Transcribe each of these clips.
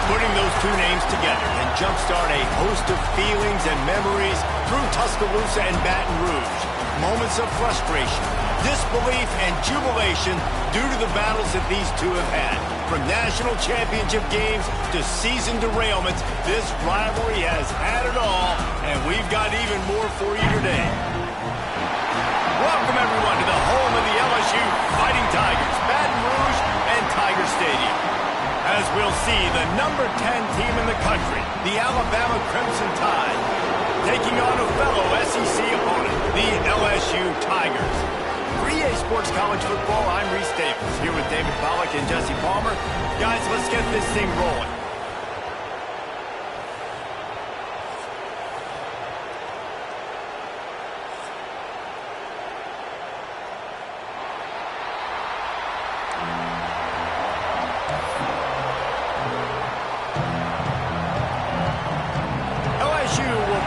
Putting those two names together can jumpstart a host of feelings and memories through Tuscaloosa and Baton Rouge. Moments of frustration, disbelief, and jubilation due to the battles that these two have had. From national championship games to season derailments, this rivalry has had it all, and we've got even more for you today. Welcome, everyone, to the home of the LSU Fighting Tigers, Baton Rouge and Tiger Stadium. As we'll see, the number 10 team in the country, the Alabama Crimson Tide, taking on a fellow SEC opponent, the LSU Tigers. For EA Sports College Football, I'm Reese Davis, here with David Pollack and Jesse Palmer. Guys, let's get this thing rolling.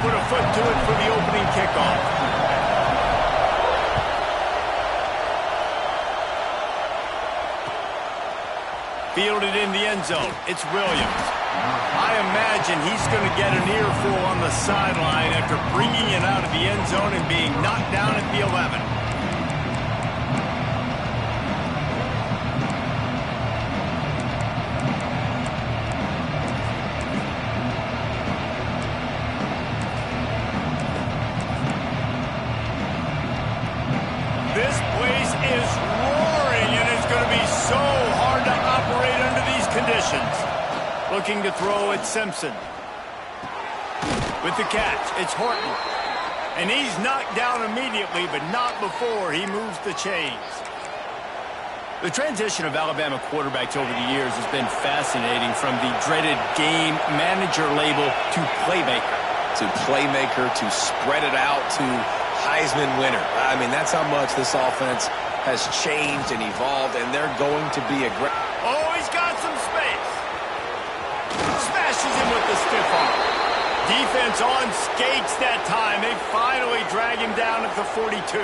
Put a foot to it for the opening kickoff. Fielded in the end zone. It's Williams. I imagine he's going to get an earful on the sideline after bringing it out of the end zone and being knocked down at the 11. This place is roaring, and it's going to be so hard to operate under these conditions. Looking to throw at Simpson. With the catch, it's Horton. And he's knocked down immediately, but not before he moves the chains. The transition of Alabama quarterbacks over the years has been fascinating, from the dreaded game manager label to playmaker. To playmaker, to spread it out, to Heisman winner. I mean, that's how much this offense has changed and evolved, and they're going to be aggressive. Oh, he's got some space. Smashes him with the stiff arm. Defense on skates that time. They finally drag him down at the 42.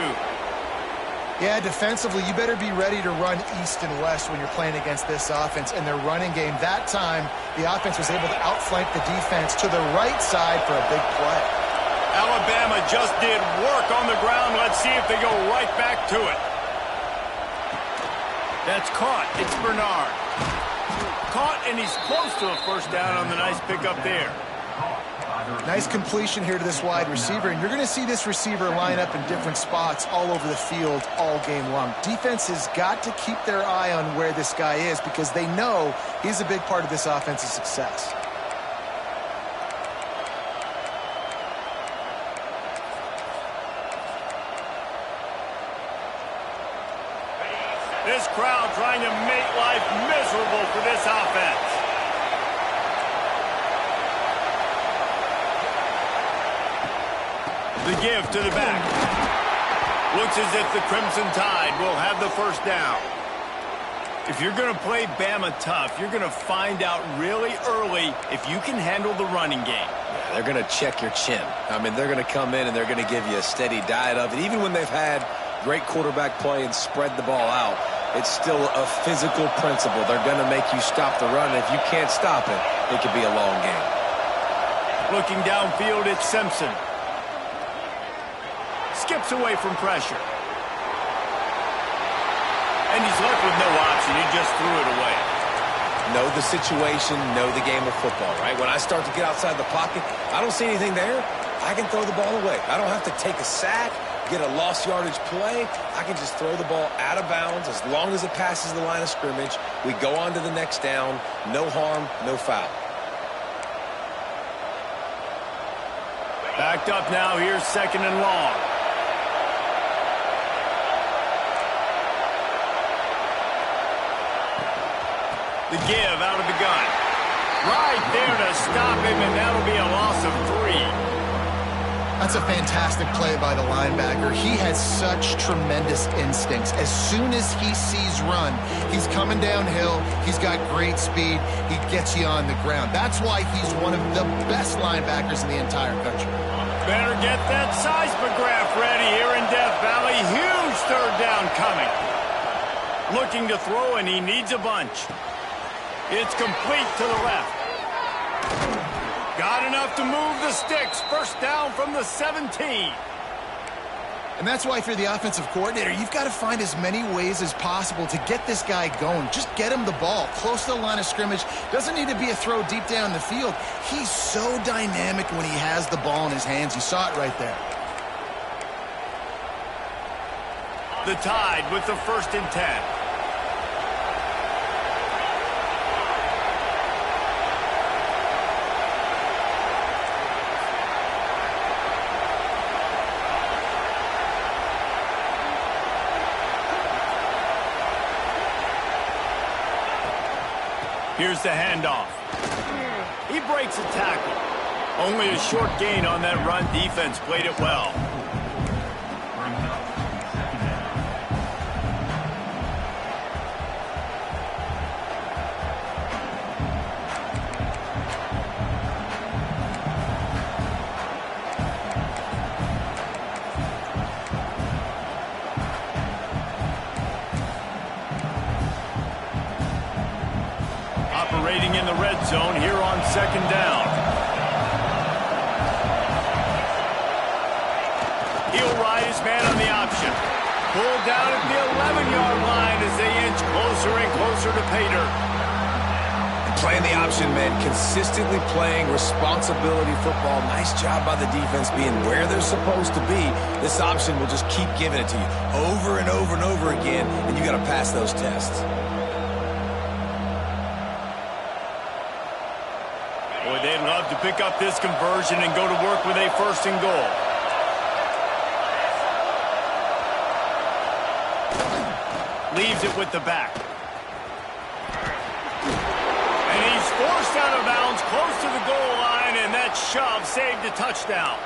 Yeah, defensively, you better be ready to run east and west when you're playing against this offense and their running game. That time, the offense was able to outflank the defense to the right side for a big play. Alabama just did work on the ground. Let's see if they go right back to it. That's caught. It's Bernard. Caught, and he's close to a first down on the nice pickup there. Nice completion here to this wide receiver, and you're going to see this receiver line up in different spots all over the field all game long. Defense has got to keep their eye on where this guy is because they know he's a big part of this offense's success. This crowd trying to make life miserable for this offense. The give to the back. Looks as if the Crimson Tide will have the first down. If you're going to play Bama tough, you're going to find out really early if you can handle the running game. Yeah, they're going to check your chin. I mean, they're going to come in and they're going to give you a steady diet of it. Even when they've had great quarterback play and spread the ball out, it's still a physical principle. They're going to make you stop the run. If you can't stop it, it could be a long game. Looking downfield, it's Simpson. Skips away from pressure. And he's left with no option. He just threw it away. Know the situation, know the game of football, right? When I start to get outside the pocket, I don't see anything there. I can throw the ball away. I don't have to take a sack, get a lost yardage play. I can just throw the ball out of bounds as long as it passes the line of scrimmage. We go on to the next down. No harm, no foul. Backed up now. Here's second and long. The give out of the gun. Right there to stop him, and that'll be a loss of 3. That's a fantastic play by the linebacker. He has such tremendous instincts. As soon as he sees run, he's coming downhill. He's got great speed. He gets you on the ground. That's why he's one of the best linebackers in the entire country. Better get that seismograph ready here in Death Valley. Huge third down coming. Looking to throw, and he needs a bunch. It's complete to the left. Got enough to move the sticks. First down from the 17. And that's why, if you're the offensive coordinator, you've got to find as many ways as possible to get this guy going. Just get him the ball close to the line of scrimmage. Doesn't need to be a throw deep down the field. He's so dynamic when he has the ball in his hands. You saw it right there. The Tide with the 1st and 10. Here's the handoff. He breaks a tackle. Only a short gain on that run. Defense played it well. Operating in the red zone here on 2nd down. He'll ride his man on the option. Pulled down at the 11-yard line as they inch closer and closer to pay dirt. Playing the option, man. Consistently playing responsibility football. Nice job by the defense being where they're supposed to be. This option will just keep giving it to you over and over and over again, and you got to pass those tests. Boy, they'd love to pick up this conversion and go to work with a 1st and goal. Leaves it with the back. And he's forced out of bounds close to the goal line, and that shove saved a touchdown.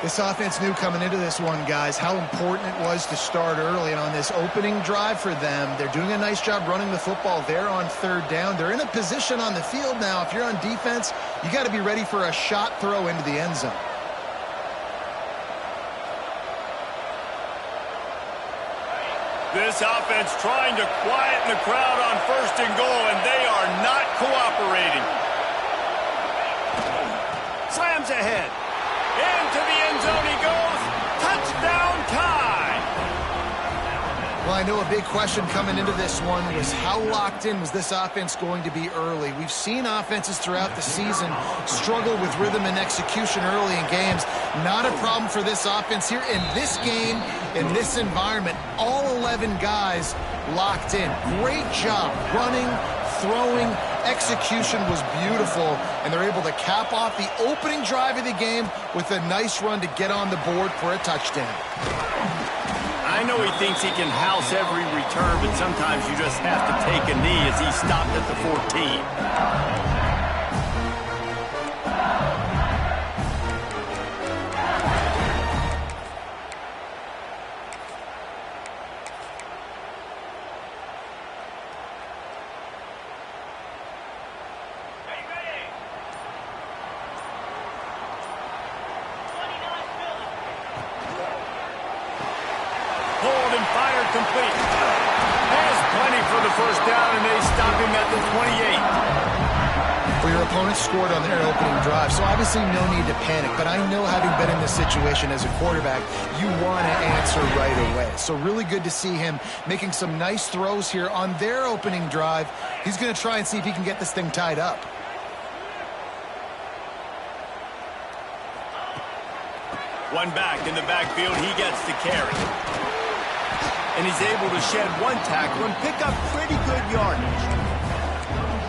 This offense knew coming into this one, guys, how important it was to start early. And on this opening drive for them, they're doing a nice job running the football. They're on 3rd down. They're in a position on the field now. If you're on defense, you got to be ready for a shot throw into the end zone. This offense trying to quieten the crowd on 1st and goal, and they are not cooperating. Slams ahead. Into the end zone he goes. Touchdown, Tide. Well, I know a big question coming into this one was how locked in was this offense going to be early. We've seen offenses throughout the season struggle with rhythm and execution early in games. Not a problem for this offense here. In this game, in this environment, all 11 guys locked in. Great job running, throwing. Execution was beautiful, and they're able to cap off the opening drive of the game with a nice run to get on the board for a touchdown. I know he thinks he can house every return, but sometimes you just have to take a knee as he stopped at the 14. Fired complete. Has plenty for the 1st down, and they stop him at the 28. Well, your opponent scored on their opening drive, so obviously no need to panic. But I know, having been in this situation as a quarterback, you want to answer right away. So really good to see him making some nice throws here on their opening drive. He's going to try and see if he can get this thing tied up. One back in the backfield, he gets the carry. And he's able to shed one tackle and pick up pretty good yardage.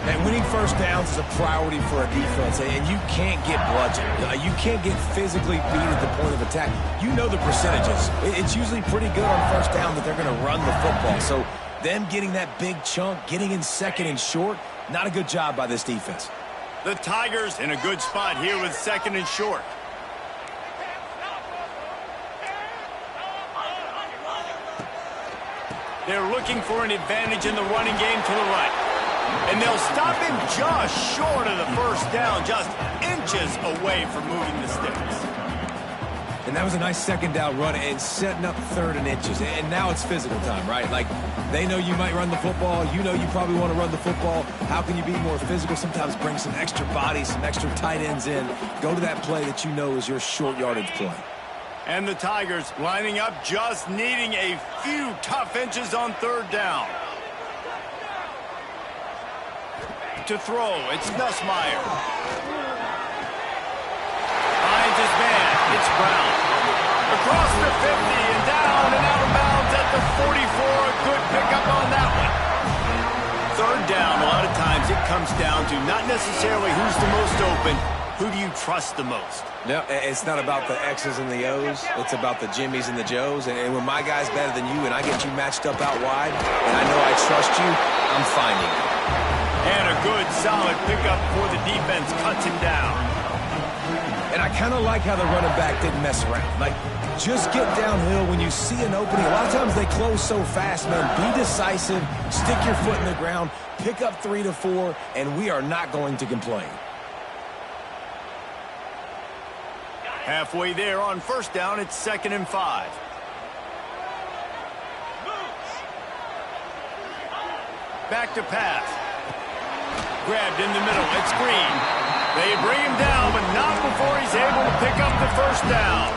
And winning 1st downs is a priority for a defense, and you can't get bludgeoned. You can't get physically beat at the point of attack. You know the percentages. It's usually pretty good on 1st down that they're going to run the football. So them getting that big chunk, getting in 2nd and short, not a good job by this defense. The Tigers in a good spot here with 2nd and short. They're looking for an advantage in the running game to the right. And they'll stop him just short of the 1st down, just inches away from moving the sticks. And that was a nice second down run and setting up 3rd and inches. And now it's physical time, right? Like, they know you might run the football. You know you probably want to run the football. How can you be more physical? Sometimes bring some extra bodies, some extra tight ends in. Go to that play that you know is your short yardage play. And the Tigers lining up, just needing a few tough inches on 3rd down. To throw, it's Nussmeier. Finds his man, it's Brown. Across the 50 and down and out of bounds at the 44. A good pickup on that one. 3rd down, a lot of times it comes down to not necessarily who's the most open, who do you trust the most? No, it's not about the X's and the O's. It's about the Jimmies and the Joes. And when my guy's better than you and I get you matched up out wide, and I know I trust you, I'm finding you. And a good, solid pickup for the defense cuts him down. And I kind of like how the running back didn't mess around. Like, just get downhill when you see an opening. A lot of times they close so fast, man. Be decisive, stick your foot in the ground, pick up 3 to 4, and we are not going to complain. Halfway there on 1st down, it's 2nd and 5. Back to pass. Grabbed in the middle, it's Green. They bring him down, but not before he's able to pick up the 1st down.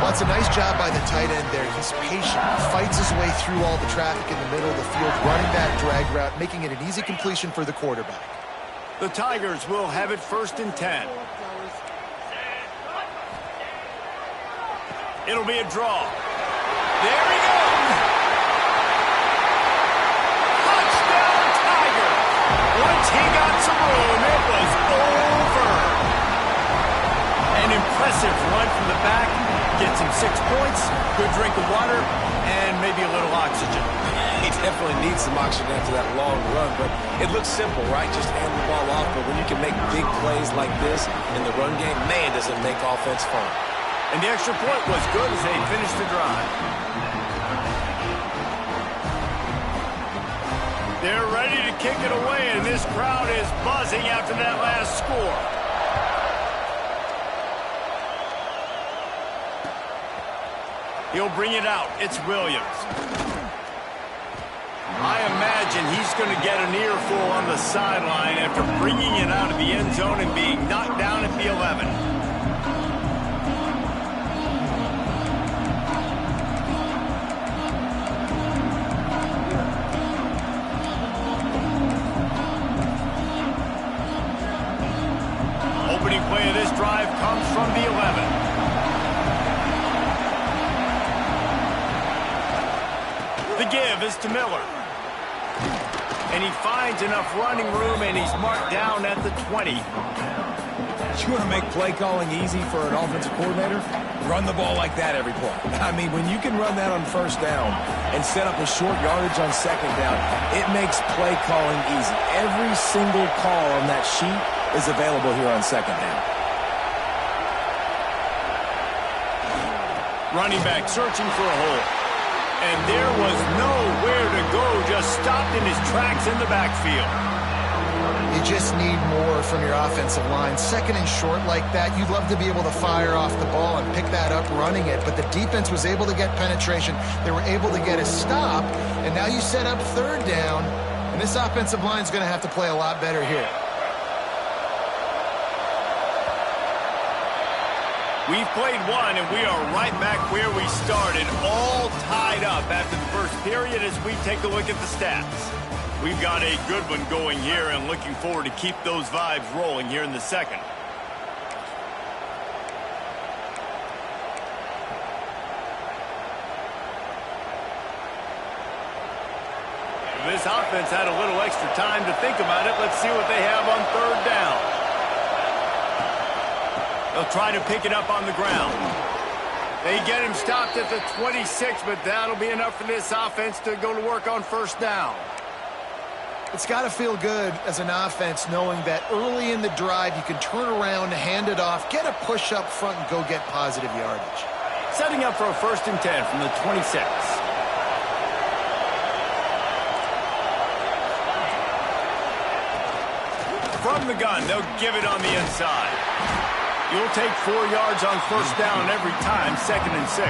Well, it's a nice job by the tight end there. He's patient. He fights his way through all the traffic in the middle of the field, running that drag route, making it an easy completion for the quarterback. The Tigers will have it 1st and 10. It'll be a draw. There he goes! Touchdown, Tigers! Once he got some room, it was over. An impressive run from the back. Gets him 6 points, good drink of water, and maybe a little oxygen. He definitely needs some oxygen after that long run, but it looks simple, right? Just hand the ball off, but when you can make big plays like this in the run game, man, does it make offense fun. And the extra point was good as they finished the drive. They're ready to kick it away, and this crowd is buzzing after that last score. He'll bring it out. It's Williams. I imagine he's going to get an earful on the sideline after bringing it out of the end zone and being knocked down at the 11. Opening play of this drive comes from the 11. The give is to Miller. And he finds enough running room, and he's marked down at the 20. You want to make play calling easy for an offensive coordinator? Run the ball like that every play. I mean, when you can run that on 1st down and set up a short yardage on 2nd down, it makes play calling easy. Every single call on that sheet is available here on 2nd down. Running back searching for a hole. And there was nowhere to go, just stopped in his tracks in the backfield. You just need more from your offensive line. 2nd and short like that, you'd love to be able to fire off the ball and pick that up running it, but the defense was able to get penetration. They were able to get a stop, and now you set up 3rd down, and this offensive line is going to have to play a lot better here. We've played one, and we are right back where we started, all tied up after the first period as we take a look at the stats. We've got a good one going here and looking forward to keep those vibes rolling here in the 2nd. This offense had a little extra time to think about it. Let's see what they have on 3rd down. They'll try to pick it up on the ground. They get him stopped at the 26, but that'll be enough for this offense to go to work on 1st down. It's got to feel good as an offense knowing that early in the drive you can turn around, hand it off, get a push up front, and go get positive yardage. Setting up for a 1st and 10 from the 26. From the gun, they'll give it on the inside. You'll take 4 yards on first down every time, 2nd and 6.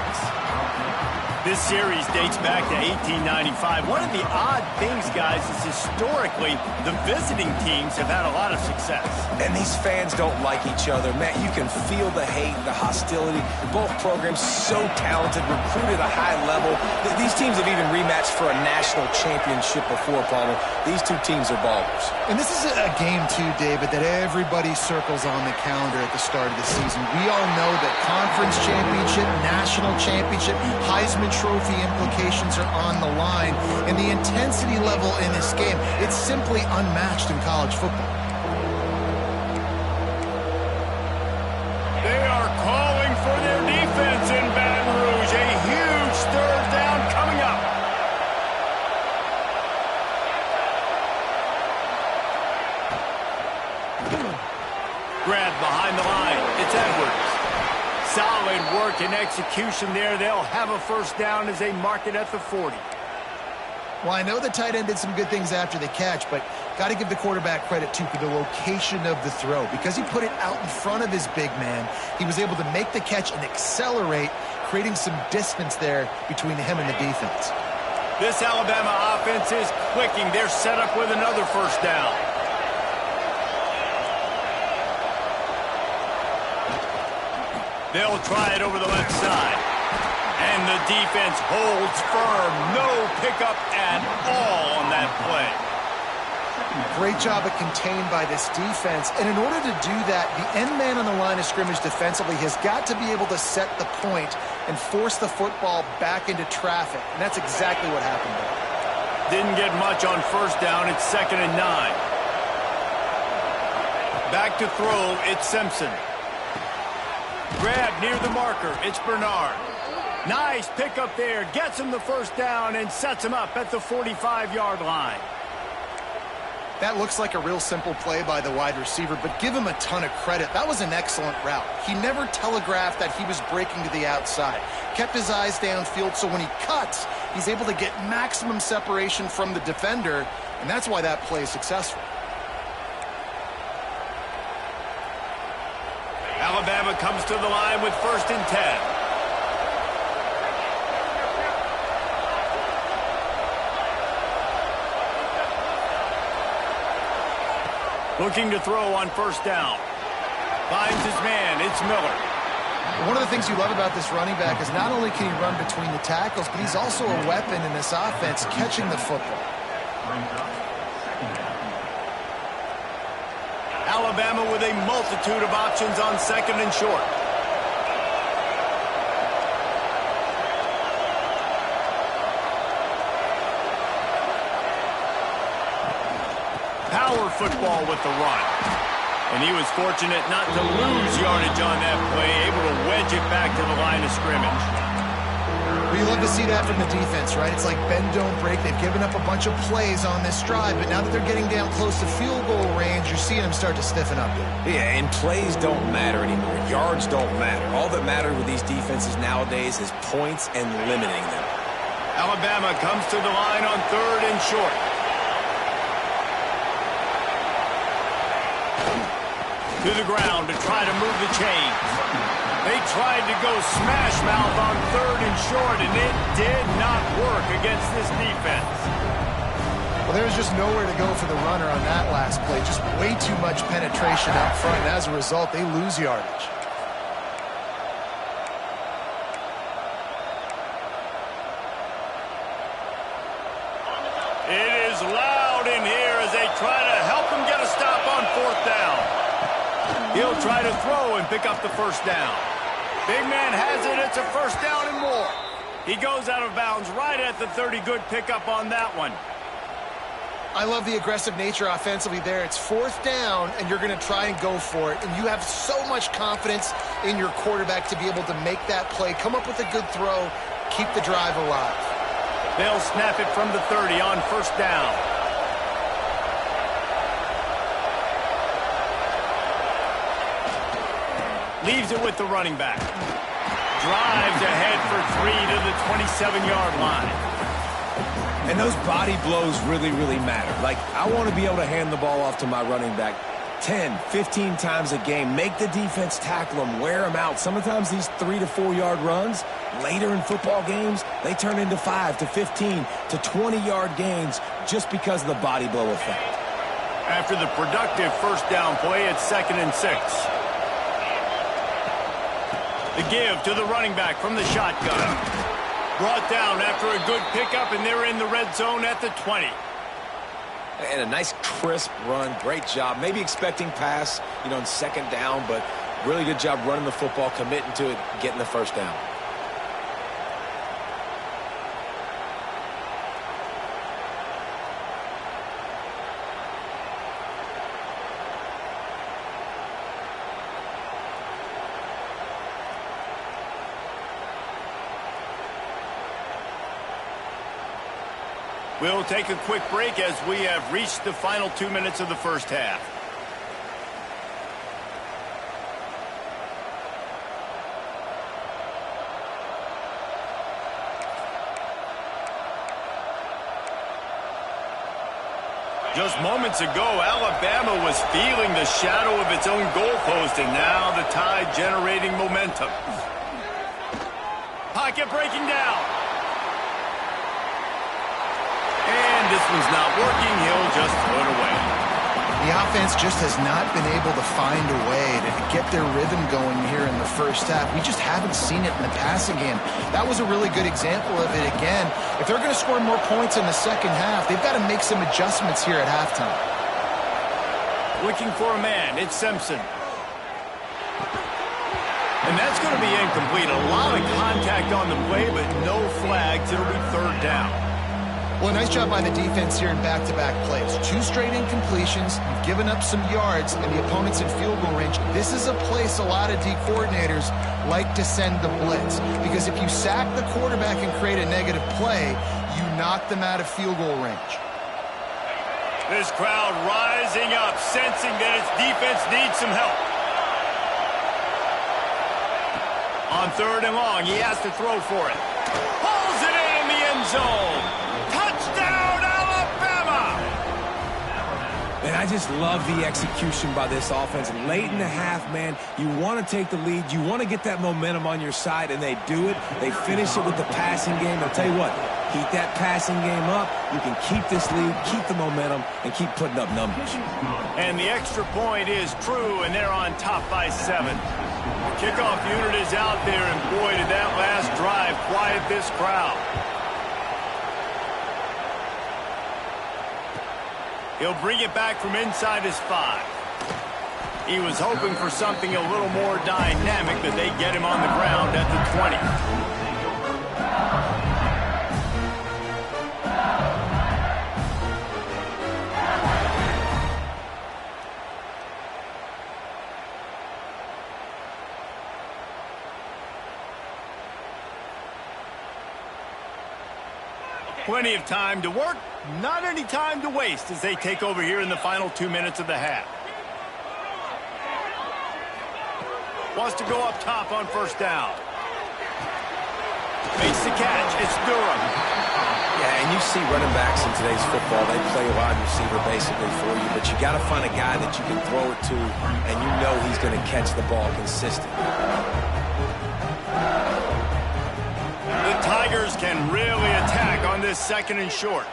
This series dates back to 1895. One of the odd things, guys, is historically the visiting teams have had a lot of success. And these fans don't like each other. Matt, you can feel the hate, the hostility. Both programs so talented, recruited at a high level. These teams have even rematched for a national championship before, Palmer. These two teams are ballers. And this is a game, too, David, that everybody circles on the calendar at the start of the season. We all know that conference championship, national championship, Heisman Trophy implications are on the line, and the intensity level in this game, it's simply unmatched in college football. They are calling for their defense in Baton Rouge. A huge 3rd down coming up. Grabbed behind the line. It's Edwards. Solid work and execution there. They'll have a first down as they mark it at the 40. Well, I know the tight end did some good things after the catch, but got to give the quarterback credit, too, for the location of the throw. Because he put it out in front of his big man, he was able to make the catch and accelerate, creating some distance there between him and the defense. This Alabama offense is clicking. They're set up with another first down. They'll try it over the left side. And the defense holds firm. No pickup at all on that play. Great job of contained by this defense. And in order to do that, the end man on the line of scrimmage defensively has got to be able to set the point and force the football back into traffic. And that's exactly what happened there. Didn't get much on first down. It's 2nd and 9. Back to throw. It's Simpson. Grab near the marker. It's Bernard. Nice pickup there. Gets him the first down and sets him up at the 45-yard line. That looks like a real simple play by the wide receiver, but give him a ton of credit. That was an excellent route. He never telegraphed that he was breaking to the outside. Kept his eyes downfield, so when he cuts, he's able to get maximum separation from the defender, and that's why that play is successful. Alabama comes to the line with 1st and 10. Looking to throw on first down. Finds his man. It's Miller. One of the things you love about this running back is not only can he run between the tackles, but he's also a weapon in this offense, catching the football. Alabama with a multitude of options on 2nd and short. Power football with the run. And he was fortunate not to lose yardage on that play, able to wedge it back to the line of scrimmage. Well, you love to see that from the defense, right? It's like bend, don't break. They've given up a bunch of plays on this drive, but now that they're getting down close to field goal range, you're seeing them start to stiffen up here. Yeah, and plays don't matter anymore. Yards don't matter. All that matters with these defenses nowadays is points and limiting them. Alabama comes to the line on 3rd and short. To the ground to try to move the chains. They tried to go smash mouth on 3rd and short, and it did not work against this defense. Well, there was just nowhere to go for the runner on that last play. Just way too much penetration up front, and as a result, they lose yardage. It is loud in here as they try to help him get a stop on 4th down. He'll try to throw and pick up the first down. Big man has it. It's a first down and more. He goes out of bounds right at the 30. Good pickup on that one. I love the aggressive nature offensively there. It's 4th down, and you're going to try and go for it. And you have so much confidence in your quarterback to be able to make that play, come up with a good throw, keep the drive alive. They'll snap it from the 30 on first down. Leaves it with the running back. Drives ahead for 3 to the 27-yard line. And those body blows really, really matter. Like, I want to be able to hand the ball off to my running back 10, 15 times a game. Make the defense tackle them, wear them out. Sometimes these 3 to 4 yard runs, later in football games, they turn into 5 to 15 to 20-yard gains just because of the body blow effect. After the productive first down play, it's 2nd and 6. The give to the running back from the shotgun. Brought down after a good pickup, and they're in the red zone at the 20. And a nice crisp run. Great job. Maybe expecting pass, in 2nd down, but really good job running the football, committing to it, getting the first down. We'll take a quick break as we have reached the final 2 minutes of the first half. Just moments ago, Alabama was feeling the shadow of its own goalpost, and now the Tide generating momentum. Pocket breaking down. And this one's not working. He'll just throw it away. The offense just has not been able to find a way to get their rhythm going here in the first half. We just haven't seen it in the passing game. That was a really good example of it again. If they're going to score more points in the second half, they've got to make some adjustments here at halftime. Looking for a man. It's Simpson. And that's going to be incomplete. A lot of contact on the play, but no flags. It'll be 3rd down. Well, nice job by the defense here in back-to-back plays. 2 straight incompletions. You've given up some yards, and the opponent's in field goal range. This is a place a lot of D coordinators like to send the blitz, because if you sack the quarterback and create a negative play, you knock them out of field goal range. This crowd rising up, sensing that its defense needs some help. On 3rd and long, he has to throw for it. Pulls it in the end zone. Touchdown, Alabama! And I just love the execution by this offense. Late in the half, man, you want to take the lead. You want to get that momentum on your side, and they do it. They finish it with the passing game. I'll tell you what, keep that passing game up. You can keep this lead, keep the momentum, and keep putting up numbers. And the extra point is true, and they're on top by 7. Kickoff unit is out there, and boy, did that last drive quiet this crowd. He'll bring it back from inside his 5. He was hoping for something a little more dynamic, but they get him on the ground at the 20. Plenty of time to work, not any time to waste as they take over here in the final 2 minutes of the half. Wants to go up top on 1st down. Makes the catch. It's Durham. Yeah, and you see running backs in today's football, they play a wide receiver basically for you, but you got to find a guy that you can throw it to, and you know he's going to catch the ball consistently. The Tigers can really attack on this 2nd and short.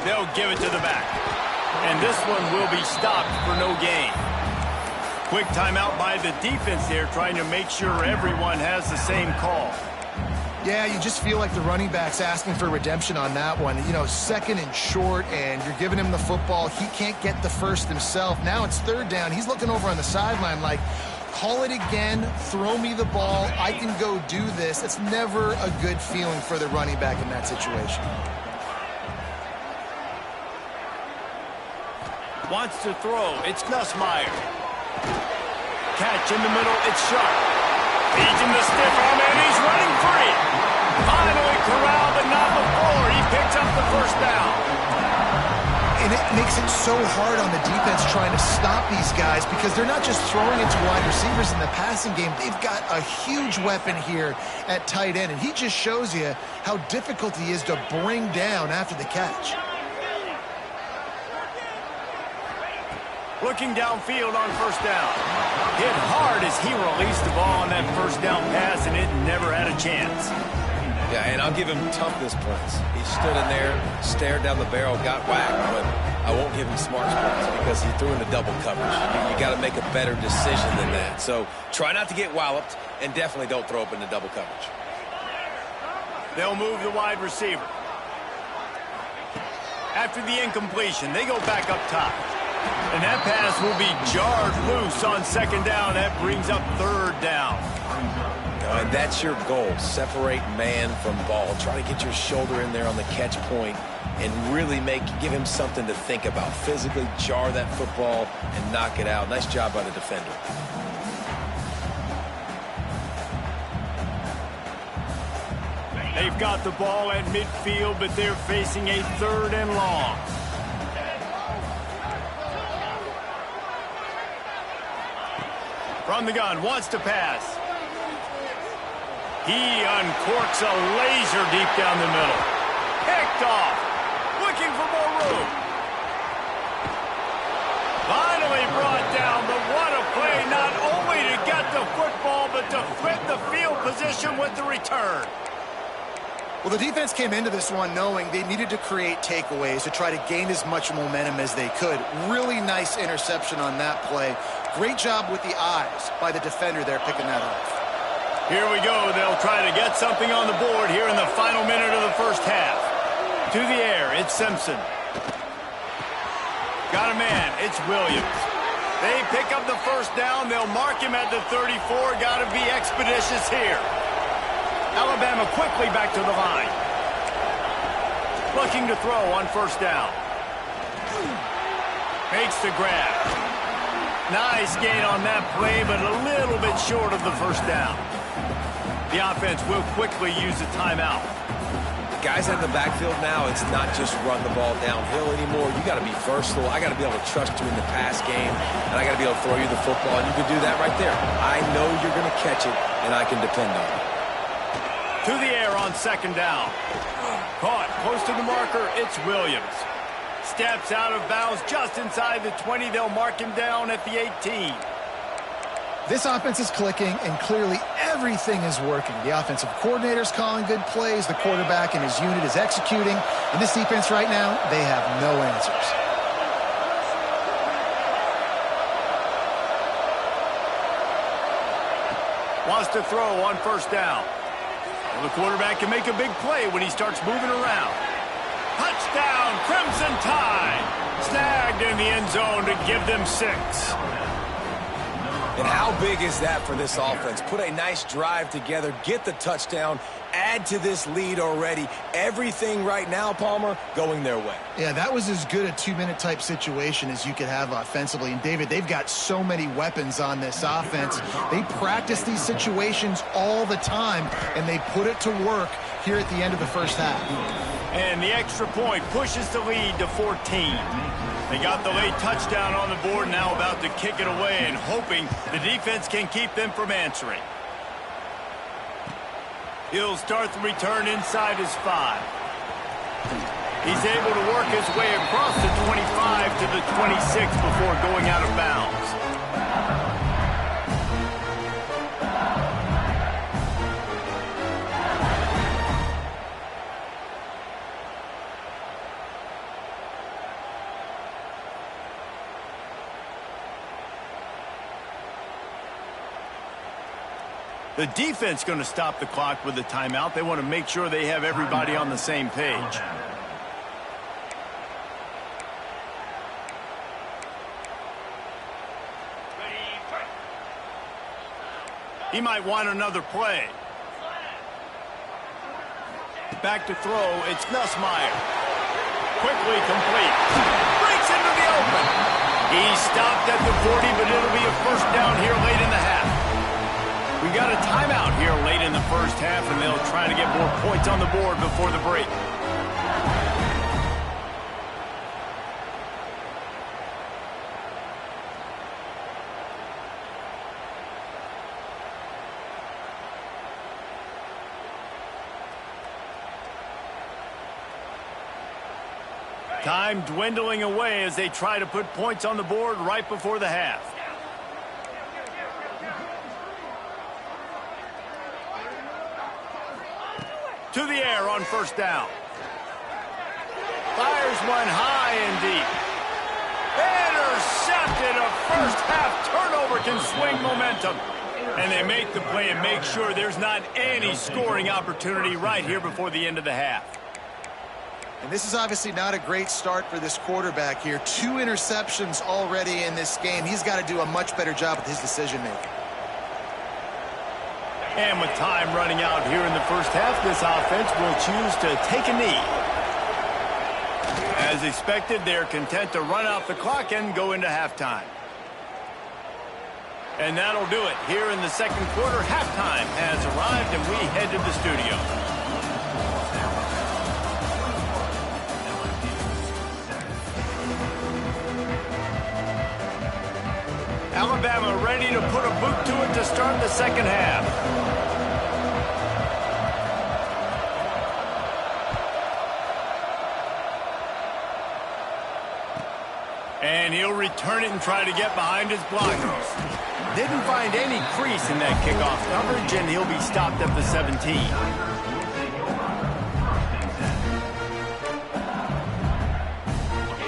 They'll give it to the back. And this one will be stopped for no gain. Quick timeout by the defense there, trying to make sure everyone has the same call. Yeah, you just feel like the running back's asking for redemption on that one. 2nd and short, and you're giving him the football. He can't get the first himself. Now it's 3rd down. He's looking over on the sideline like, call it again, throw me the ball, I can go do this. It's never a good feeling for the running back in that situation. Wants to throw. It's Nussmeier. Catch in the middle. It's Sharp. Feeds him the stiff arm, and he's running free. Finally corralled, but not before. He picks up the 1st down. And it makes it so hard on the defense trying to stop these guys, because they're not just throwing it to wide receivers in the passing game. They've got a huge weapon here at tight end, and he just shows you how difficult he is to bring down after the catch. Looking downfield on first down. Hit hard as he released the ball on that first down pass, and it never had a chance. Yeah, and I'll give him toughness points. He stood in there, stared down the barrel, got whacked, but I won't give him smarts points because he threw into double coverage. You got to make a better decision than that. So try not to get walloped, and definitely don't throw up into double coverage. They'll move the wide receiver. After the incompletion, they go back up top. And that pass will be jarred loose on second down. That brings up third down. And that's your goal. Separate man from ball. Try to get your shoulder in there on the catch point and really give him something to think about. Physically jar that football and knock it out. Nice job by the defender. They've got the ball at midfield, but they're facing a third and long. From the gun, wants to pass. He uncorks a laser deep down the middle. Picked off. Looking for more room. Finally brought down, but what a play. Not only to get the football, but to flip the field position with the return. Well, the defense came into this one knowing they needed to create takeaways to try to gain as much momentum as they could. Really nice interception on that play. Great job with the eyes by the defender there picking that off. Here we go. They'll try to get something on the board here in the final minute of the first half. To the air, it's Simpson. Got a man, it's Williams. They pick up the first down. They'll mark him at the 34. Got to be expeditious here. Alabama quickly back to the line. Looking to throw on first down. Makes the grab. Nice gain on that play, but a little bit short of the first down. The offense will quickly use a timeout. Guys in the backfield now, it's not just run the ball downhill anymore. You got to be versatile. I got to be able to trust you in the pass game, and I got to be able to throw you the football, and you can do that right there. I know you're going to catch it, and I can depend on it. To the air on second down. Caught close to the marker. It's Williams. Steps out of bounds just inside the 20. They'll mark him down at the 18. This offense is clicking, and clearly everything is working. The offensive coordinator's calling good plays. The quarterback and his unit is executing. And this defense right now, they have no answers. Wants to throw on first down. Well, the quarterback can make a big play when he starts moving around. Touchdown, Crimson Tide. Snagged in the end zone to give them 6. And how big is that for this offense? Put a nice drive together, get the touchdown, add to this lead already. Everything right now, Palmer, going their way. Yeah, that was as good a 2-minute type situation as you could have offensively. And, David, they've got so many weapons on this offense. They practice these situations all the time, and they put it to work here at the end of the first half. And the extra point pushes the lead to 14. They got the late touchdown on the board, now about to kick it away and hoping the defense can keep them from answering. He'll start the return inside his 5. He's able to work his way across the 25 to the 26 before going out of bounds. The defense going to stop the clock with the timeout. They want to make sure they have everybody on the same page. He might want another play. Back to throw. It's Nussmeier. Quickly complete. Breaks into the open. He stopped at the 40, but it'll be a first down here late in the half. We got a timeout here late in the first half, and they'll try to get more points on the board before the break. Time dwindling away as they try to put points on the board right before the half. To the air on first down. Fires one high and deep. Intercepted. A first half turnover can swing momentum. And they make the play and make sure there's not any scoring opportunity right here before the end of the half. And this is obviously not a great start for this quarterback here. 2 interceptions already in this game. He's got to do a much better job with his decision-making. And with time running out here in the first half, this offense will choose to take a knee. As expected, they're content to run out the clock and go into halftime. And that'll do it. Here in the second quarter, halftime has arrived, and we head to the studio. Alabama ready to put a boot to it to start the second half. And he'll return it and try to get behind his blockers. Didn't find any crease in that kickoff coverage, and he'll be stopped at the 17.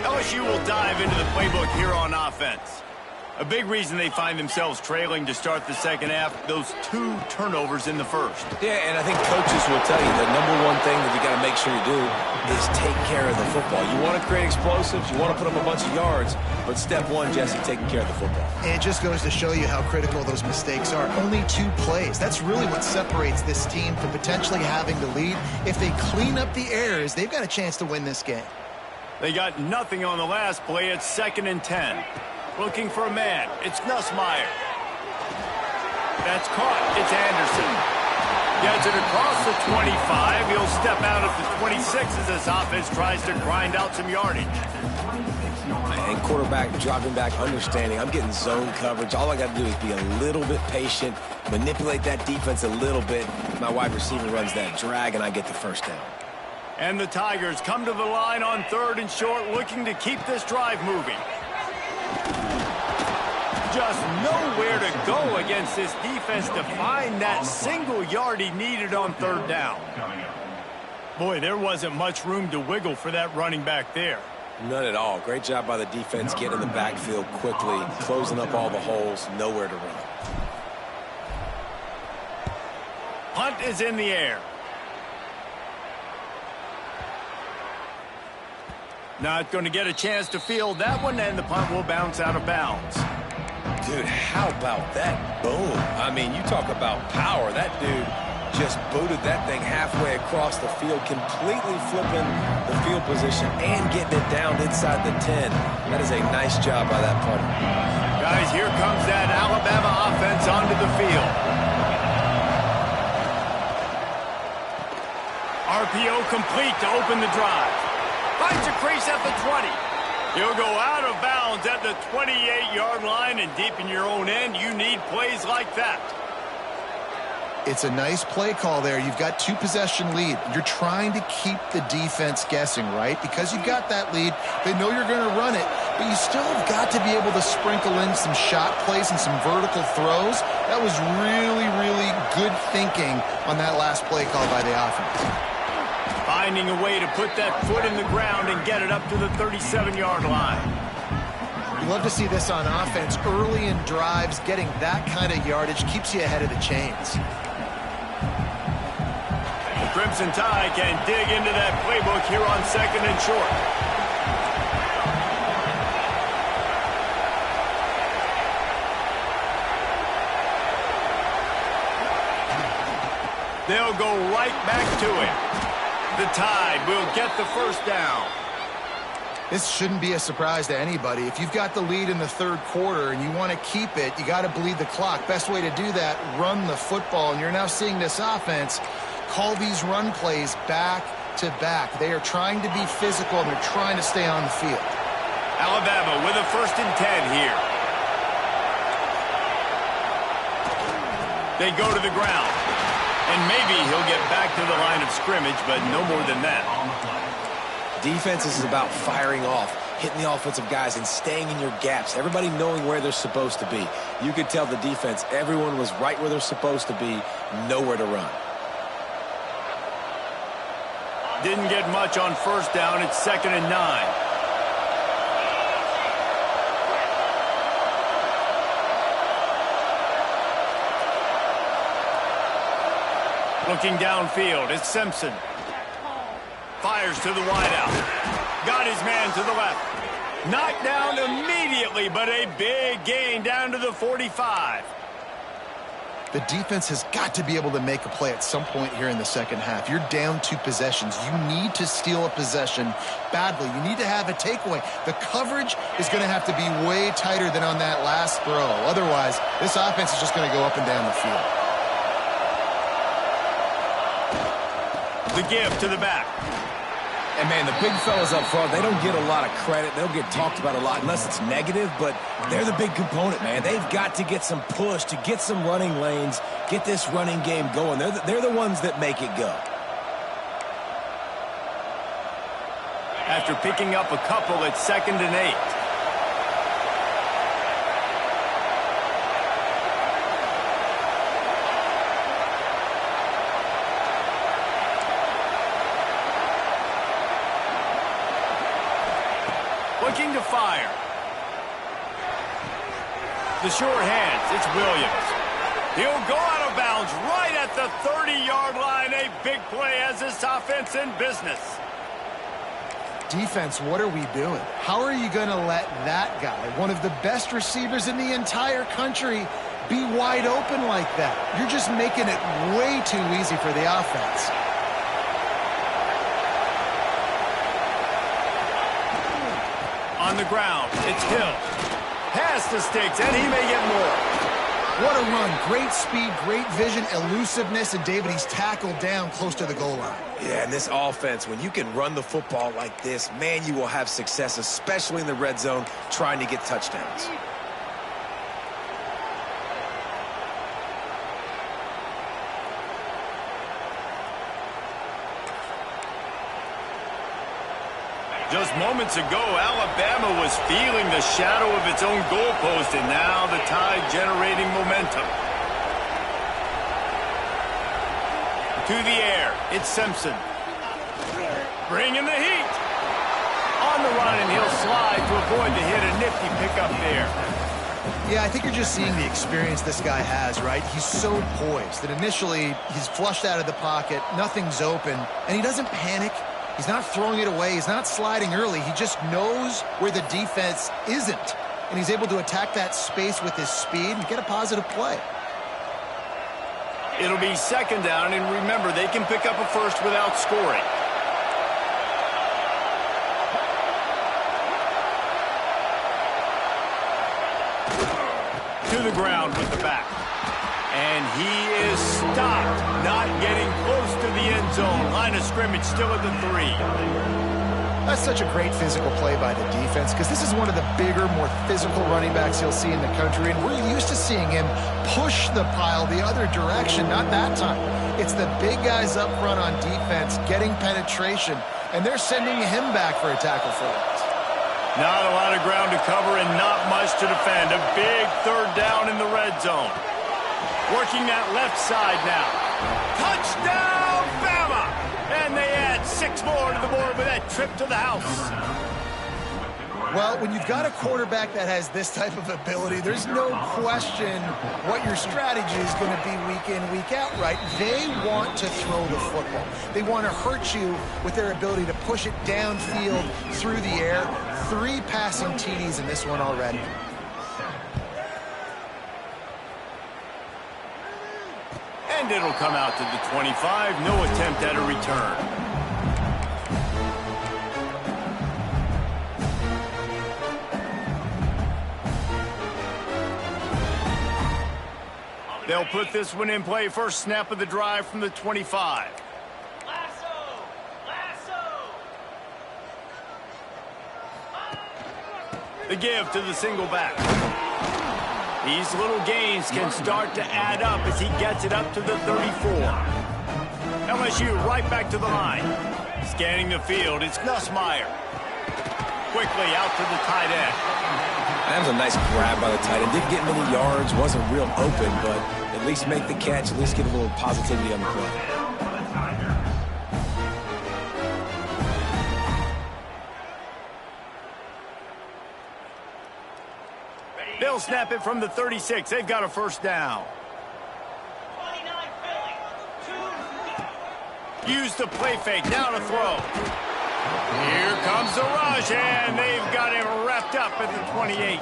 LSU will dive into the playbook here on offense. A big reason they find themselves trailing to start the second half, those 2 turnovers in the first. Yeah, and I think coaches will tell you the number one thing that you got to make sure you do is take care of the football. You want to create explosives, you want to put up a bunch of yards, but step one, Jesse, taking care of the football. And it just goes to show you how critical those mistakes are. Only 2 plays. That's really what separates this team from potentially having the lead. If they clean up the errors, they've got a chance to win this game. They got nothing on the last play. It's 2nd and 10. Looking for a man. It's Nussmeier. That's caught. It's Anderson. Gets it across the 25. He'll step out at the 26 as this offense tries to grind out some yardage. And quarterback dropping back, understanding I'm getting zone coverage. All I got to do is be a little bit patient, manipulate that defense a little bit. My wide receiver runs that drag, and I get the first down. And the Tigers come to the line on 3rd and short, looking to keep this drive moving. Just nowhere to go against this defense to find that single yard he needed on 3rd down. Boy, there wasn't much room to wiggle for that running back there. None at all. Great job by the defense getting in the backfield quickly, closing up all the holes, nowhere to run. Punt is in the air. Not going to get a chance to field that one, and the punt will bounce out of bounds. Dude, how about that boom? I mean, you talk about power. That dude just booted that thing halfway across the field, completely flipping the field position and getting it down inside the 10. That is a nice job by that punter. Guys, here comes that Alabama offense onto the field. RPO complete to open the drive. Finds a crease at the 20. He'll go out of bounds at the 28-yard line, and deep in your own end, you need plays like that. It's a nice play call there. You've got 2-possession lead. You're trying to keep the defense guessing, right? Because you've got that lead, they know you're going to run it, but you still have got to be able to sprinkle in some shot plays and some vertical throws. That was really, really good thinking on that last play call by the offense. Finding a way to put that foot in the ground and get it up to the 37-yard line. You love to see this on offense. Early in drives, getting that kind of yardage keeps you ahead of the chains. The Crimson Tide can dig into that playbook here on 2nd and short. They'll go right back to it. The Tide will get the first down. This shouldn't be a surprise to anybody. If you've got the lead in the 3rd quarter and you want to keep it, you got to bleed the clock. Best way to do that, run the football. And you're now seeing this offense call these run plays back to back. They are trying to be physical, and they're trying to stay on the field. Alabama with a 1st and 10 here. They go to the ground. And maybe he'll get back to the line of scrimmage, but no more than that. Defense is about firing off, hitting the offensive guys and staying in your gaps. Everybody knowing where they're supposed to be. You could tell the defense, everyone was right where they're supposed to be, nowhere to run. Didn't get much on first down. It's 2nd and 9. Looking downfield, it's Simpson. Fires to the wideout. Got his man to the left. Knocked down immediately, but a big gain down to the 45. The defense has got to be able to make a play at some point here in the second half. You're down 2 possessions. You need to steal a possession badly. You need to have a takeaway. The coverage is going to have to be way tighter than on that last throw. Otherwise, this offense is just going to go up and down the field. The give to the back. And, man, the big fellas up front, they don't get a lot of credit. They don't get talked about a lot unless it's negative, but they're the big component, man. They've got to get some push, to get some running lanes, get this running game going. They're the ones that make it go. After picking up a couple, it's 2nd and 8. Looking to fire. The sure hands, it's Williams. He'll go out of bounds right at the 30-yard line. A big play has this offense in business. Defense, what are we doing? How are you going to let that guy, one of the best receivers in the entire country, be wide open like that? You're just making it way too easy for the offense. On the ground, it's Hill. Pass the sticks, and he may get more. What a run. Great speed, great vision, elusiveness, and David, he's tackled down close to the goal line. Yeah, and this offense, when you can run the football like this, man, you will have success, especially in the red zone, trying to get touchdowns. Just moments ago, Alabama was feeling the shadow of its own goalpost, and now the Tide generating momentum. To the air, it's Simpson. Bringing the heat. On the run, and he'll slide to avoid the hit. A nifty pickup there. Yeah, I think you're just seeing the experience this guy has, right? He's so poised that initially he's flushed out of the pocket, nothing's open, and he doesn't panic. He's not throwing it away. He's not sliding early. He just knows where the defense isn't. And he's able to attack that space with his speed and get a positive play. It'll be 2nd down, and remember, they can pick up a first without scoring. To the ground with the back. And he is stopped, not getting close to the end zone. Line of scrimmage still at the 3. That's such a great physical play by the defense because this is one of the bigger, more physical running backs you'll see in the country, and we're used to seeing him push the pile the other direction, not that time. It's the big guys up front on defense getting penetration, and they're sending him back for a tackle for loss. Not a lot of ground to cover and not much to defend. A big 3rd down in the red zone. Working that left side now. Touchdown, Bama! And they add 6 more to the board with that trip to the house. Well, when you've got a quarterback that has this type of ability, there's no question what your strategy is going to be week in, week out, right? They want to throw the football. They want to hurt you with their ability to push it downfield through the air. 3 passing TDs in this one already. And it'll come out to the 25. No attempt at a return. They'll put this one in play. First snap of the drive from the 25. The give to the single back. These little gains can start to add up as he gets it up to the 34. LSU right back to the line. Scanning the field, it's Nussmeier. Quickly out to the tight end. That was a nice grab by the tight end. Didn't get many yards, wasn't real open, but at least make the catch, at least get a little positivity on the play. They'll snap it from the 36. They've got a first down. Use the play fake. Now to throw. Here comes the rush, and they've got him wrapped up at the 28.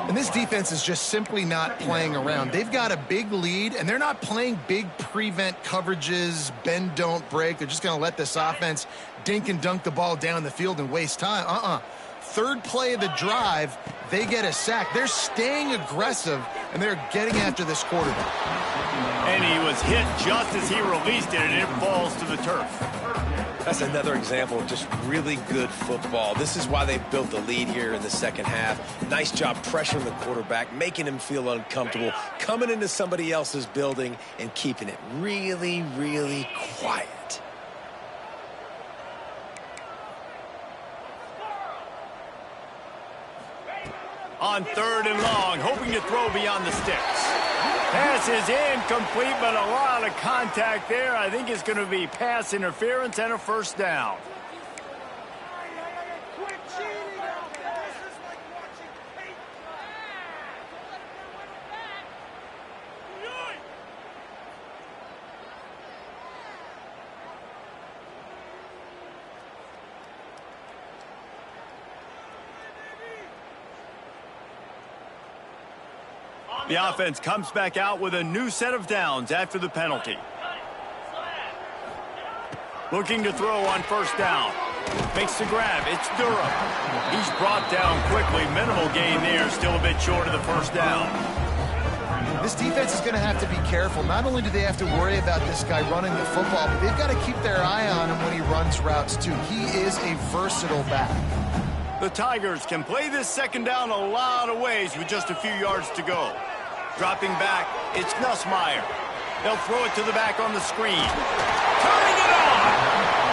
And this defense is just simply not playing around. They've got a big lead, and they're not playing big prevent coverages, bend, don't break. They're just going to let this offense dink and dunk the ball down the field and waste time. Third play of the drive, they get a sack. They're staying aggressive, and they're getting after this quarterback. And he was hit just as he released it, and it falls to the turf. That's another example of just really good football. This is why they built the lead here in the second half. Nice job pressuring the quarterback, making him feel uncomfortable, coming into somebody else's building and keeping it really, really quiet. On third and long, hoping to throw beyond the sticks. Pass is incomplete, but a lot of contact there. I think it's going to be pass interference and a first down. The offense comes back out with a new set of downs after the penalty. Looking to throw on first down. Makes the grab. It's Durham. He's brought down quickly. Minimal gain there. Still a bit short of the first down. This defense is going to have to be careful. Not only do they have to worry about this guy running the football, but they've got to keep their eye on him when he runs routes, too. He is a versatile back. The Tigers can play this second down a lot of ways with just a few yards to go. Dropping back, it's Nussmeier. They'll throw it to the back on the screen. Turning it on!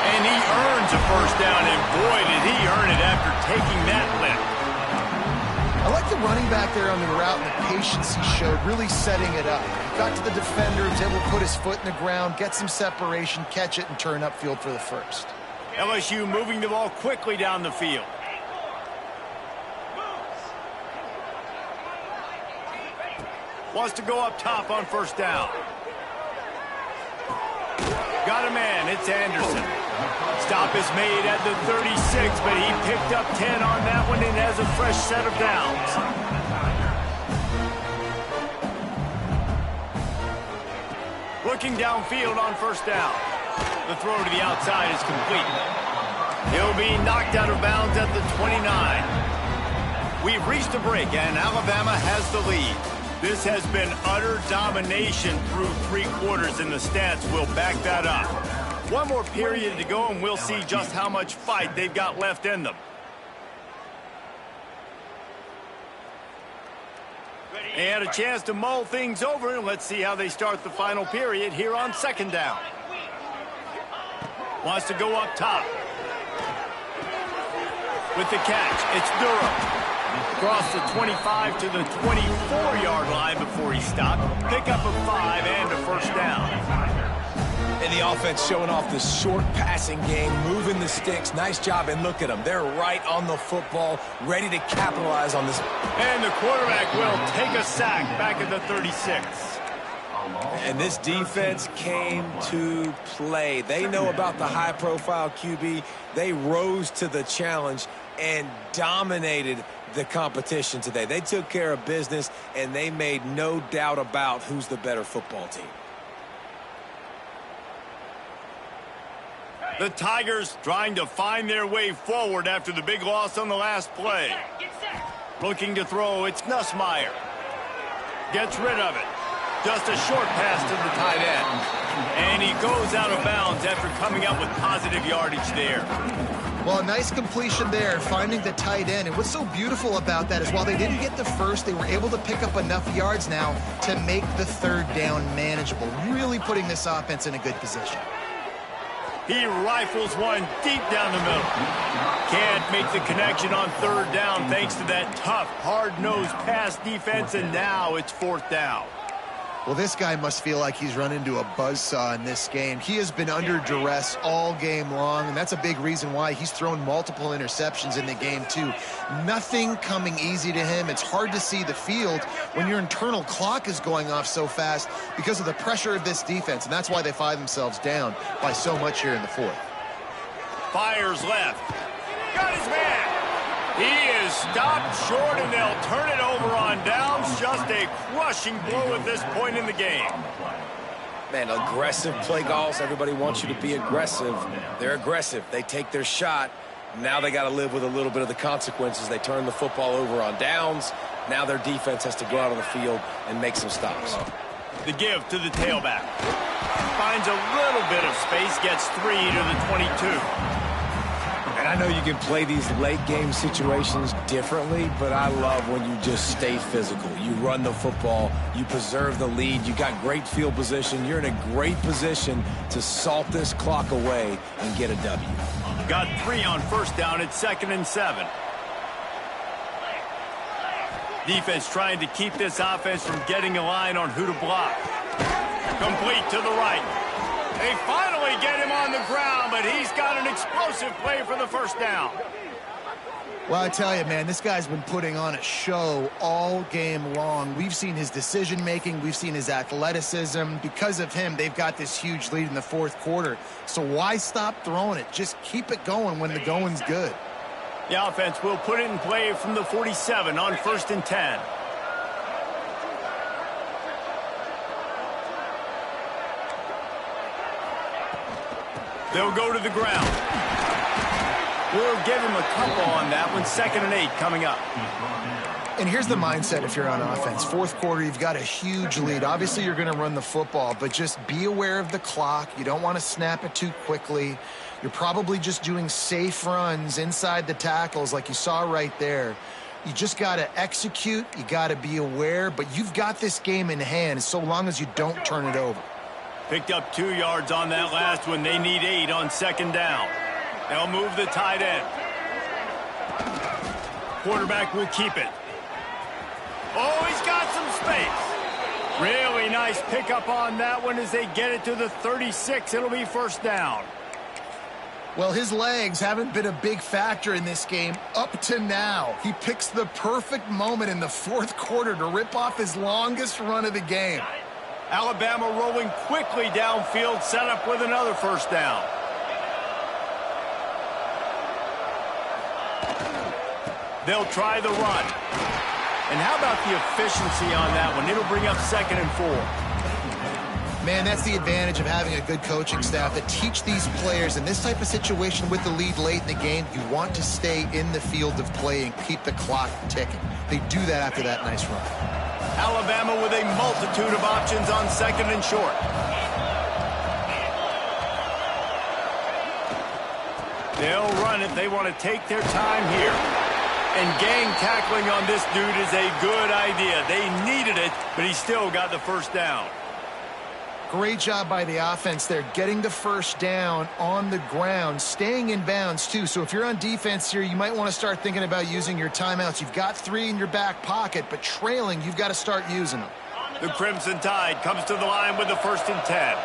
And he earns a first down, and boy, did he earn it after taking that lift. I like the running back there on the route and the patience he showed, really setting it up. Got to the defender, was able to put his foot in the ground, get some separation, catch it, and turn upfield for the first. LSU moving the ball quickly down the field. Wants to go up top on first down. Got a man, it's Anderson. Stop is made at the 36, but he picked up 10 on that one and has a fresh set of downs. Looking downfield on first down. The throw to the outside is complete. He'll be knocked out of bounds at the 29. We've reached a break, and Alabama has the lead. This has been utter domination through 3 quarters, and the stats will back that up. One more period to go, and we'll see just how much fight they've got left in them. They had a chance to mull things over, and let's see how they start the final period here on second down. Wants to go up top. With the catch, it's Durham. Across the 25 to the 24-yard line before he stopped. Pick up a 5 and a first down. And the offense showing off the short passing game, moving the sticks. Nice job, and look at them. They're right on the football, ready to capitalize on this. And the quarterback will take a sack back at the 36. And this defense came to play. They know about the high-profile QB. They rose to the challenge and dominated the competition today. They took care of business, and they made no doubt about who's the better football team. The Tigers trying to find their way forward after the big loss on the last play. Looking to throw, it's Nussmeier. Gets rid of it. Just a short pass to the tight end. And he goes out of bounds after coming up with positive yardage there. Well, a nice completion there, finding the tight end. And what's so beautiful about that is while they didn't get the first, they were able to pick up enough yards now to make the third down manageable, really putting this offense in a good position. He rifles one deep down the middle. Can't make the connection on third down thanks to that tough, hard-nosed pass defense, and now it's fourth down. Well, this guy must feel like he's run into a buzzsaw in this game. He has been under duress all game long, and that's a big reason why he's thrown multiple interceptions in the game, too. Nothing coming easy to him. It's hard to see the field when your internal clock is going off so fast because of the pressure of this defense, and that's why they find themselves down by so much here in the fourth. Fires left. Got his man. He is stopped short, and they'll turn it over on downs. Just a crushing blow at this point in the game. Man, aggressive play calls. Everybody wants you to be aggressive. They're aggressive. They take their shot. Now they got to live with a little bit of the consequences. They turn the football over on downs. Now their defense has to go out on the field and make some stops. The give to the tailback. Finds a little bit of space, gets 3 to the 22. And I know you can play these late-game situations differently, but I love when you just stay physical. You run the football, you preserve the lead, you got great field position, you're in a great position to salt this clock away and get a W. Got 3 on first down at 2nd and 7. Defense trying to keep this offense from getting a line on who to block. Complete to the right. They finally get him on the ground, but he's got an explosive play for the first down. Well, I tell you, man, this guy's been putting on a show all game long. We've seen his decision-making. We've seen his athleticism. Because of him, they've got this huge lead in the fourth quarter. So why stop throwing it? Just keep it going when the going's good. The offense will put it in play from the 47 on 1st and 10. They'll go to the ground. We'll give him a couple on that one. 2nd and 8 coming up. And here's the mindset if you're on offense. Fourth quarter, you've got a huge lead. Obviously, you're going to run the football, but just be aware of the clock. You don't want to snap it too quickly. You're probably just doing safe runs inside the tackles like you saw right there. You just got to execute. You got to be aware, but you've got this game in hand so long as you don't turn it over. Picked up 2 yards on that last one. They need 8 on 2nd down. They'll move the tight end. Quarterback will keep it. Oh, he's got some space. Really nice pickup on that one as they get it to the 36. It'll be first down. Well, his legs haven't been a big factor in this game up to now. He picks the perfect moment in the fourth quarter to rip off his longest run of the game. Alabama rolling quickly downfield, set up with another first down. They'll try the run. And how about the efficiency on that one? It'll bring up 2nd and 4. Man, that's the advantage of having a good coaching staff that teach these players in this type of situation with the lead late in the game. You want to stay in the field of play and keep the clock ticking. They do that after that nice run. Alabama with a multitude of options on 2nd and short. They'll run it. They want to take their time here. And gang tackling on this dude is a good idea. They needed it, but he still got the first down. Great job by the offense there, getting the first down on the ground, staying in bounds too. So if you're on defense here, you might want to start thinking about using your timeouts. You've got 3 in your back pocket, but trailing, you've got to start using them. The Crimson Tide comes to the line with the 1st and 10.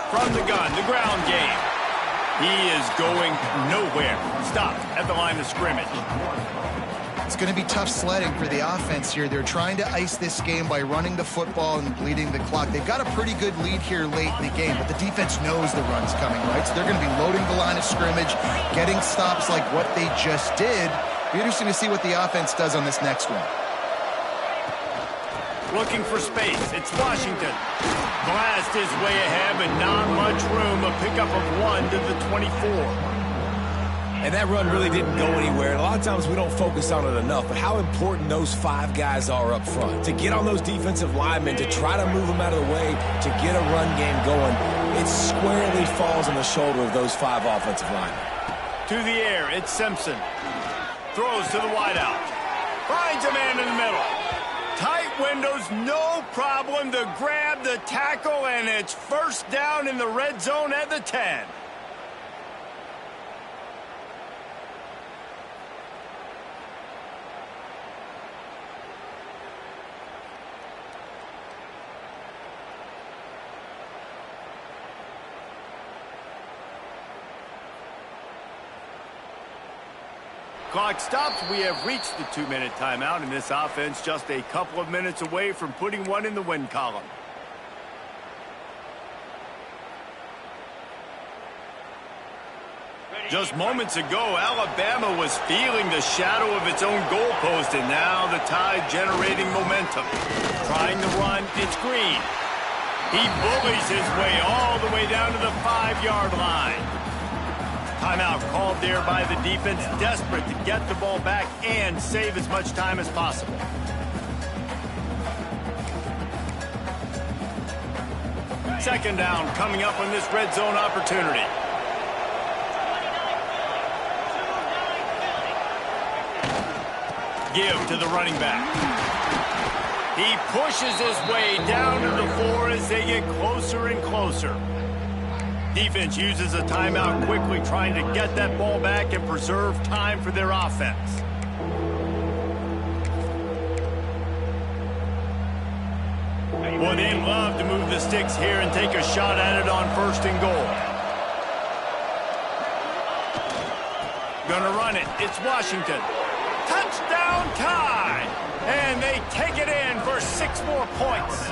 From the gun, the ground game. He is going nowhere. Stopped at the line of scrimmage. It's going to be tough sledding for the offense here. They're trying to ice this game by running the football and bleeding the clock. They've got a pretty good lead here late in the game, but the defense knows the run's coming, right? So they're going to be loading the line of scrimmage, getting stops like what they just did. Be interesting to see what the offense does on this next one. Looking for space. It's Washington. Blast his way ahead, but not much room. A pickup of 1 to the 24. And that run really didn't go anywhere. A lot of times we don't focus on it enough, but how important those 5 guys are up front. To get on those defensive linemen, to try to move them out of the way, to get a run game going, it squarely falls on the shoulder of those 5 offensive linemen. To the air, it's Simpson. Throws to the wideout. Finds a man in the middle. Tight windows, no problem to grab the tackle, and it's first down in the red zone at the 10. Clock stops. We have reached the 2-minute timeout, and this offense just a couple of minutes away from putting one in the win column. Just moments ago, Alabama was feeling the shadow of its own goalpost, and now the Tide generating momentum. Trying to run, it's Green. He bullies his way all the way down to the 5-yard line. Timeout called there by the defense, desperate to get the ball back and save as much time as possible. Second down coming up on this red zone opportunity. Give to the running back. He pushes his way down to the 4 as they get closer and closer. Defense uses a timeout quickly, trying to get that ball back and preserve time for their offense. Well, they'd love to move the sticks here and take a shot at it on 1st and goal. Gonna run it. It's Washington. Touchdown Tide! And they take it in for 6 more points.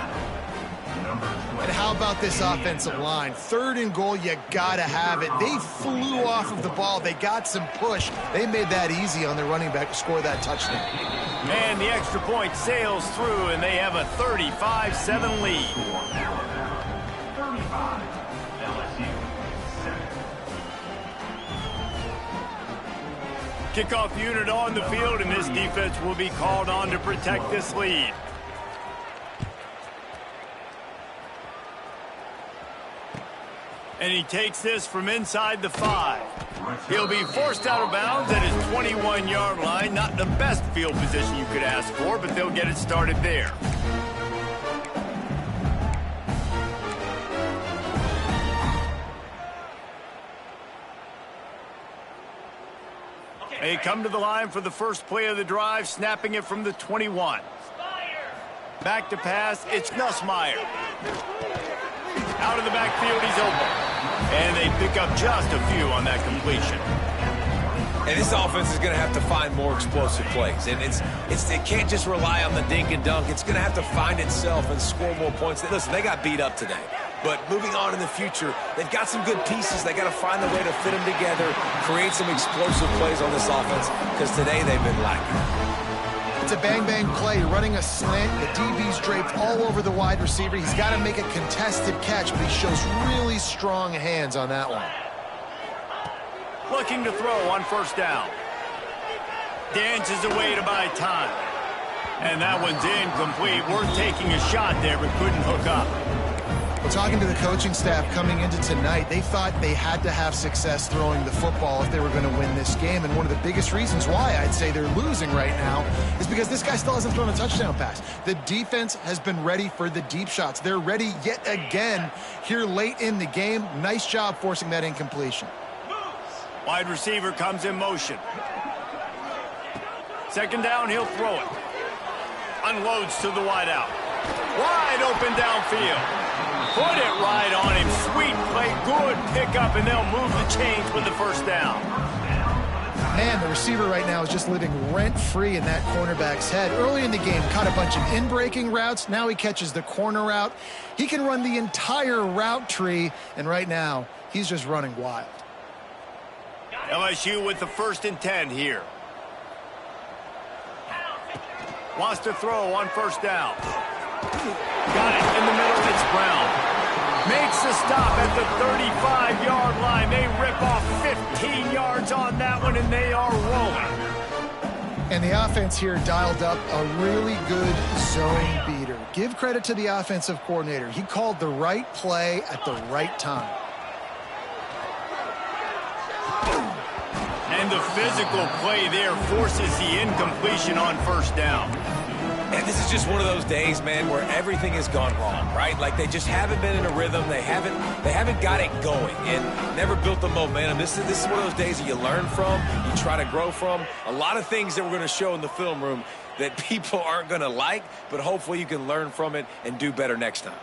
And how about this offensive line? 3rd and goal, you gotta have it. They flew off of the ball. They got some push. They made that easy on their running back to score that touchdown. And the extra point sails through, and they have a 35-7 lead. 35, LSU, 7. Kickoff unit on the field, and this defense will be called on to protect this lead. And he takes this from inside the 5. He'll be forced out of bounds at his 21-yard line. Not the best field position you could ask for, but they'll get it started there. They come to the line for the first play of the drive, snapping it from the 21. Back to pass, it's Nussmeier. Out of the backfield, he's open. And they pick up just a few on that completion. And this offense is going to have to find more explosive plays. And it can't just rely on the dink and dunk. It's going to have to find itself and score more points. Listen, they got beat up today. But moving on in the future, they've got some good pieces. They got to find a way to fit them together, create some explosive plays on this offense, because today they've been lacking. It's a bang-bang play, running a slant. The DB's draped all over the wide receiver. He's got to make a contested catch, but he shows really strong hands on that one. Looking to throw on 1st down. Dances away to buy time. And that one's incomplete. Worth taking a shot there, but couldn't hook up. Well, talking to the coaching staff coming into tonight, they thought they had to have success throwing the football if they were going to win this game. And one of the biggest reasons why I'd say they're losing right now is because this guy still hasn't thrown a touchdown pass. The defense has been ready for the deep shots. They're ready yet again here late in the game. Nice job forcing that incompletion. Wide receiver comes in motion. 2nd down, he'll throw it. Unloads to the wideout. Wide open downfield. Put it right on him. Sweet play, good pickup, and they'll move the chains with the 1st down. Man, the receiver right now is just living rent-free in that cornerback's head. Early in the game, caught a bunch of in-breaking routes. Now he catches the corner route. He can run the entire route tree, and right now, he's just running wild. LSU with the 1st and 10 here. Wants to throw on 1st down. Got it in the middle. It's Brown. Makes a stop at the 35-yard line. They rip off 15 yards on that one, and they are rolling. And the offense here dialed up a really good zone beater. Give credit to the offensive coordinator. He called the right play at the right time. And the physical play there forces the incompletion on 1st down. And this is just one of those days, man, where everything has gone wrong, right? Like they just haven't been in a rhythm. They haven't got it going and never built the momentum. This is one of those days that you learn from, you try to grow from. A lot of things that we're going to show in the film room that people aren't going to like, but hopefully you can learn from it and do better next time.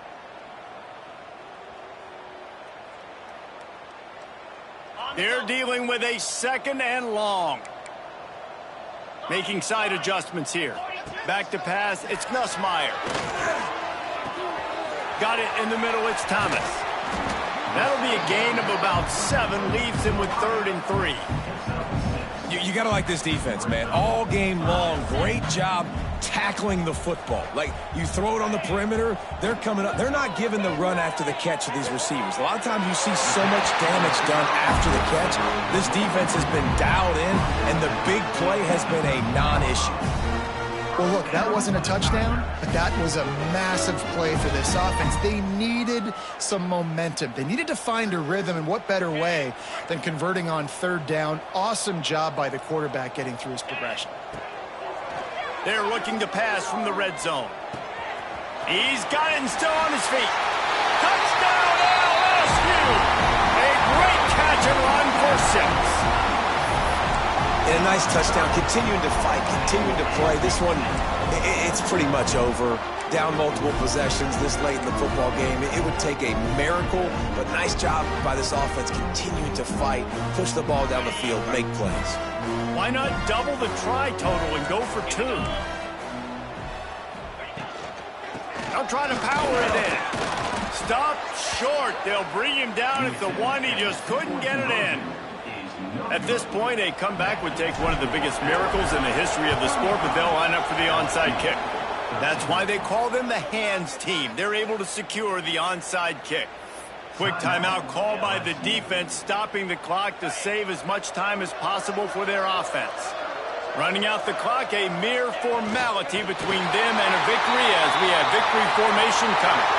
They're dealing with a 2nd and long. Making side adjustments here. Back to pass, it's Nussmeier. Got it in the middle, it's Thomas. That'll be a gain of about 7, leaves him with 3rd and 3. You got to like this defense, man. All game long, great job tackling the football. Like, you throw it on the perimeter, they're coming up. They're not giving the run after the catch to these receivers. A lot of times you see so much damage done after the catch. This defense has been dialed in, and the big play has been a non-issue. Well, look, that wasn't a touchdown, but that was a massive play for this offense. They needed some momentum. They needed to find a rhythm, and what better way than converting on 3rd down. Awesome job by the quarterback getting through his progression. They're looking to pass from the red zone. He's got it and still on his feet. Touchdown LSU! A great catch and run for 6. And a nice touchdown, continuing to fight, continuing to play. This one, it's pretty much over. Down multiple possessions this late in the football game. It would take a miracle, but nice job by this offense continuing to fight, push the ball down the field, make plays. Why not double the try total and go for 2? They'll try to power it in. Stop short. They'll bring him down at the 1. He just couldn't get it in. At this point, a comeback would take one of the biggest miracles in the history of the sport, but they'll line up for the onside kick. That's why they call them the hands team. They're able to secure the onside kick. Quick timeout called by the defense, stopping the clock to save as much time as possible for their offense. Running out the clock, a mere formality between them and a victory as we have victory formation coming.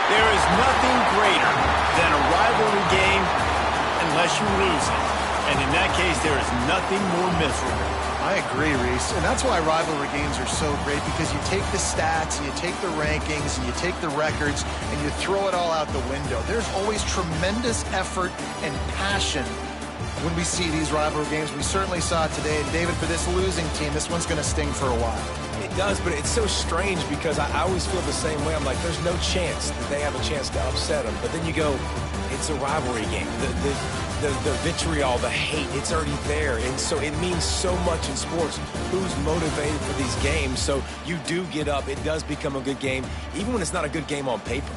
There is nothing greater than a rivalry game unless you lose it. And in that case, there is nothing more miserable. I agree, Reese. And that's why rivalry games are so great, because you take the stats, and you take the rankings, and you take the records, and you throw it all out the window. There's always tremendous effort and passion when we see these rivalry games. We certainly saw it today. And David, for this losing team, this one's going to sting for a while. It does, but it's so strange because I always feel the same way. I'm like, there's no chance that they have a chance to upset them. But then you go, it's a rivalry game. The vitriol, the hate, it's already there. And so it means so much in sports. Who's motivated for these games? So you do get up. It does become a good game, even when it's not a good game on paper.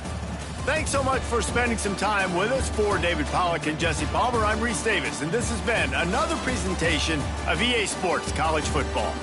Thanks so much for spending some time with us. For David Pollack and Jesse Palmer, I'm Reese Davis, and this has been another presentation of EA Sports College Football.